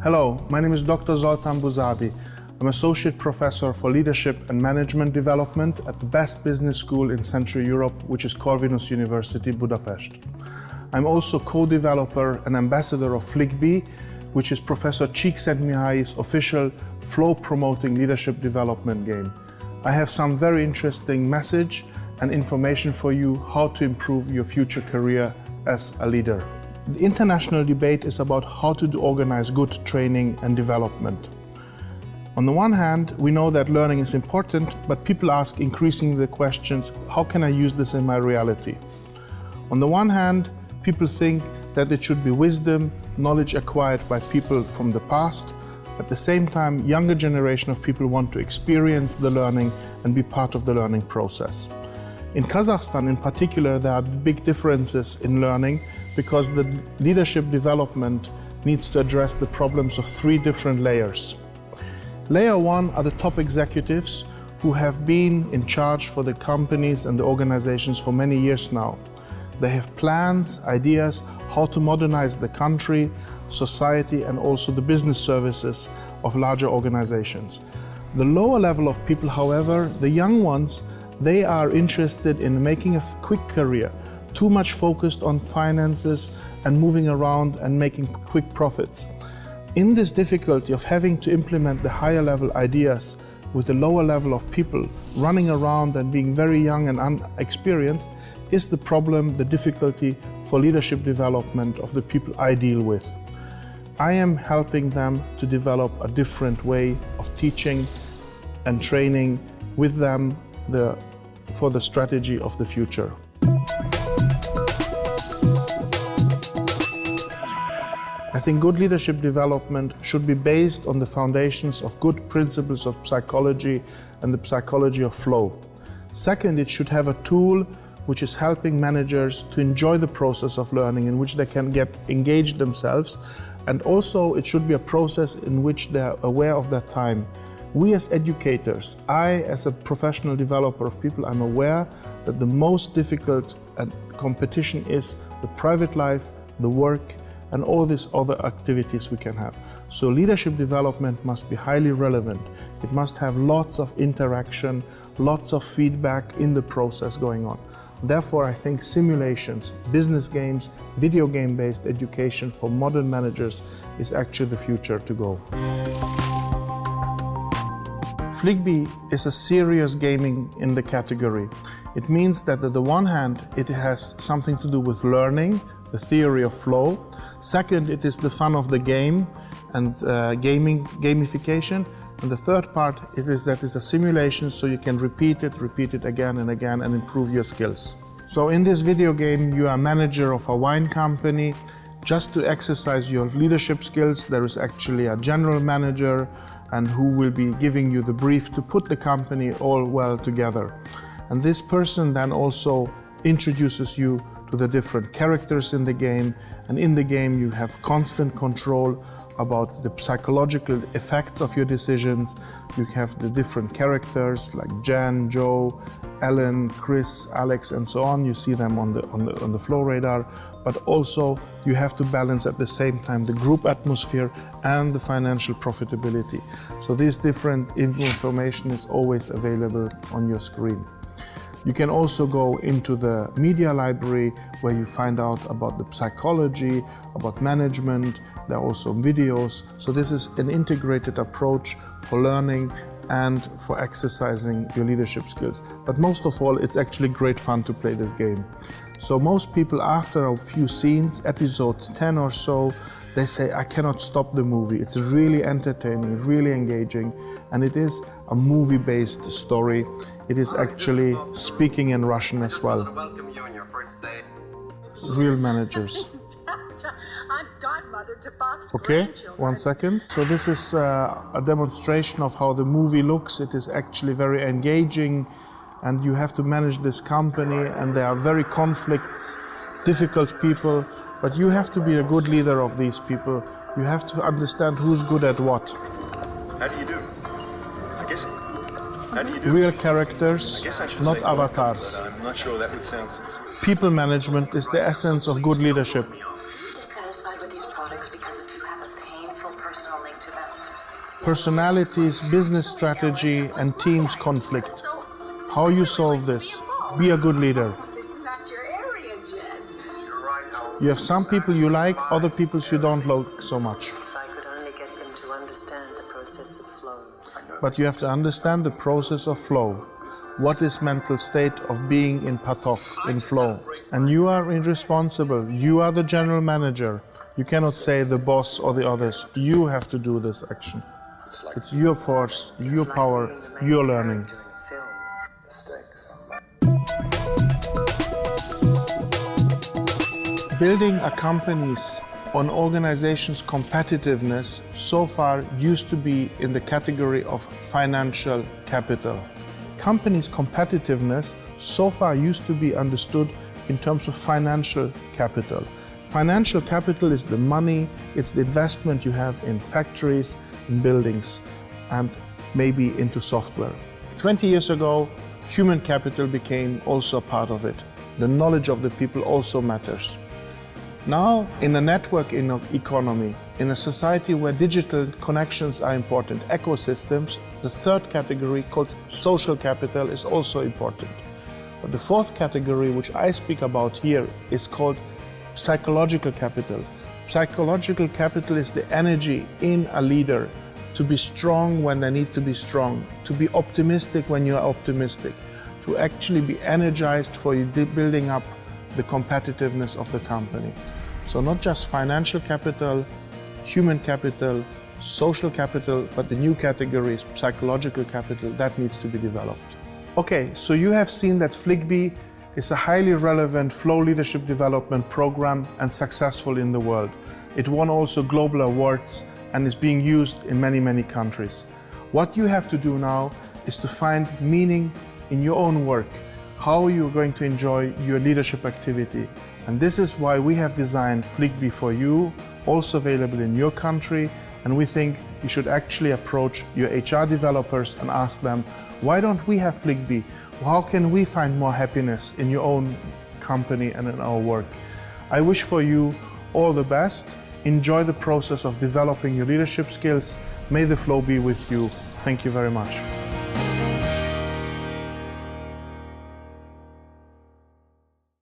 Hello, my name is Dr. Zoltán Buzady. I'm Associate Professor for Leadership and Management Development at the best business school in Central Europe, which is Corvinus University, Budapest. I'm also co-developer and ambassador of FLIGBY, which is Professor Csíkszentmihalyi's official flow-promoting leadership development game. I have some very interesting message and information for you how to improve your future career as a leader. The international debate is about how to organize good training and development. On the one hand, we know that learning is important, but people ask increasingly the questions, how can I use this in my reality? On the one hand, people think that it should be wisdom, knowledge acquired by people from the past. At the same time, younger generation of people want to experience the learning and be part of the learning process. In Kazakhstan in particular, there are big differences in learning because the leadership development needs to address the problems of three different layers. Layer one are the top executives who have been in charge for the companies and the organizations for many years now. They have plans, ideas, how to modernize the country, society, and also the business services of larger organizations. The lower level of people, however, the young ones, they are interested in making a quick career, too much focused on finances and moving around and making quick profits. In this difficulty of having to implement the higher level ideas with the lower level of people running around and being very young and unexperienced is the problem, the difficulty for leadership development of the people I deal with. I am helping them to develop a different way of teaching and training with them for the strategy of the future. I think good leadership development should be based on the foundations of good principles of psychology and the psychology of flow. Second, it should have a tool which is helping managers to enjoy the process of learning in which they can get engaged themselves, and also it should be a process in which they are aware of their time. We as educators, I as a professional developer of people, I'm aware that the most difficult competition is the private life, the work, and all these other activities we can have. So leadership development must be highly relevant. It must have lots of interaction, lots of feedback in the process going on. Therefore, I think simulations, business games, video game-based education for modern managers is actually the future to go. FLIGBY is a serious gaming in the category. It means that on the one hand, it has something to do with learning, the theory of flow. Second, it is the fun of the game and gamification. And the third part is that it's a simulation, so you can repeat it again and again and improve your skills. So in this video game, you are a manager of a wine company. Just to exercise your leadership skills, there is actually a general manager and who will be giving you the brief to put the company all well together. And this person then also introduces you to the different characters in the game, and in the game you have constant control about the psychological effects of your decisions. You have the different characters like Jan, Joe, Ellen, Chris, Alex, and so on. You see them on the flow radar, but also you have to balance at the same time the group atmosphere and the financial profitability. So this different information is always available on your screen. You can also go into the media library where you find out about the psychology, about management. There are also videos. So this is an integrated approach for learning and for exercising your leadership skills. But most of all, it's actually great fun to play this game. So most people, after a few scenes, episodes 10 or so, they say, I cannot stop the movie. It's really entertaining, really engaging, and it is a movie-based story. It is actually speaking in Russian as well. Welcome you on your first day. Real managers. I'm godmother to Bob's Okay, grandchildren. 1 second. So this is a demonstration of how the movie looks. It is actually very engaging, and you have to manage this company, and there are very difficult people, but you have to be a good leader of these people. You have to understand who's good at what. How do you do? I guess. How do you do? Real characters, not avatars. I'm not sure that would sound sensible. People management is the essence of good leadership. Dissatisfied with these products because if you have a painful personal personalities, business strategy, and teams conflicts. How you solve this? Be a good leader. It's not your area, Jen. You're right, Howard. You have some people you like, other people you don't like so much. If I could only get them to understand the process of flow. But you have to understand the process of flow. What is mental state of being in patok, in flow? And you are irresponsible. You are the general manager. You cannot say the boss or the others. You have to do this action. It's your force, your power, your learning. The stakes are low. Building a company's on organization's competitiveness so far used to be in the category of financial capital. Companies' competitiveness so far used to be understood in terms of financial capital. Financial capital is the money, it's the investment you have in factories, in buildings, and maybe into software. 20 years ago, human capital became also a part of it. The knowledge of the people also matters. Now, in a network economy, in a society where digital connections are important, ecosystems, the third category called social capital is also important. But the fourth category, which I speak about here, is called psychological capital. Psychological capital is the energy in a leader to be strong when they need to be strong, to be optimistic when you are optimistic, to actually be energized for building up the competitiveness of the company. So not just financial capital, human capital, social capital, but the new category is psychological capital that needs to be developed. Okay, so you have seen that FLIGBY is a highly relevant flow leadership development program and successful in the world. It won also global awards and is being used in many, many countries. What you have to do now is to find meaning in your own work, how you're going to enjoy your leadership activity. And this is why we have designed FLIGBY for you, also available in your country. And we think you should actually approach your HR developers and ask them, why don't we have FLIGBY? How can we find more happiness in your own company and in our work? I wish for you all the best. Enjoy the process of developing your leadership skills. May the flow be with you. Thank you very much.